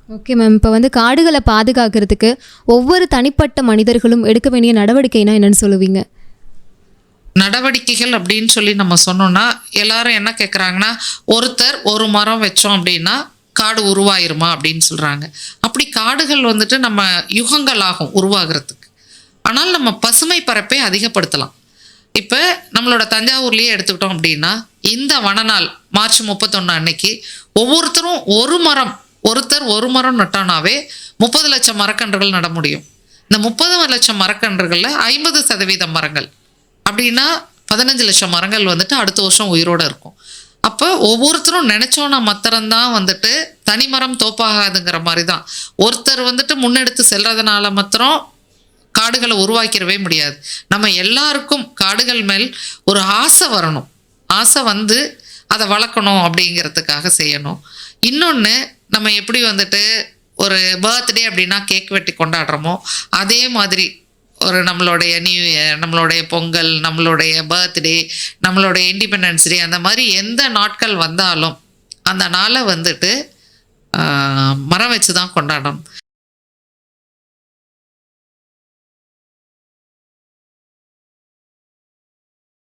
Okay ma'am. இப்போ வந்து காடுகளை பாதுகாக்கிறதுக்கு ஒவ்வொரு தனிப்பட்ட மனிதர்களும் எடுக்க வேண்டிய நடவடிக்கைனா என்னன்னு சொல்லுவீங்க? நடவடிக்கைகள் அப்படின்னு சொல்லி நம்ம சொன்னோம்னா, எல்லாரும் என்ன கேட்குறாங்கன்னா, ஒருத்தர் ஒரு மரம் வச்சோம் அப்படின்னா, காடு உருவாயிருமா அப்படின்னு சொல்றாங்க. அப்படி காடுகள் வந்துட்டு நம்ம யுகங்கள் ஆகும் உருவாகுறதுக்கு. ஆனால் நம்ம பசுமை பரப்பை அதிகப்படுத்தலாம். இப்ப நம்மளோட தஞ்சாவூர்லயே எடுத்துக்கிட்டோம் அப்படின்னா, இந்த வனநாள் மார்ச் 31 அன்னைக்கு ஒவ்வொருத்தரும் ஒருத்தர் ஒரு மரம் நட்டானாவே 30,00,000 மரக்கன்றுகள் நட முடியும். இந்த 30,00,000 மரக்கன்றுகள்ல 50% மரங்கள் அப்படின்னா 15,00,000 மரங்கள் வந்துட்டு அடுத்த வருஷம் உயிரோட இருக்கும். அப்போ ஒவ்வொருத்தரும் நினைச்சோன்னா மாத்திரம்தான் வந்துட்டு தனிமரம் தோப்பாகாதுங்கிற மாதிரி தான். ஒருத்தர் வந்துட்டு முன்னெடுத்து செல்றதுனால மாத்திரம் காடுகளை உருவாக்கிடவே முடியாது. நம்ம எல்லாருக்கும் காடுகள் மேல் ஒரு ஆசை வரணும். ஆசை வந்து அதை வளர்க்கணும் அப்படிங்கிறதுக்காக செய்யணும். இன்னொன்று, நம்ம எப்படி வந்துட்டு ஒரு பர்த்டே அப்படின்னா கேக் வெட்டி கொண்டாடுறோமோ, அதே மாதிரி ஒரு நம்மளுடைய நியூ இயர், நம்மளுடைய பொங்கல், நம்மளுடைய பர்த்டே, நம்மளுடைய இண்டிபெண்டன்ஸ் டே, அந்த மாதிரி எந்த நாட்கள் வந்தாலும் அந்த நாளை வந்துட்டு மரம் வச்சு தான் கொண்டாடணும்.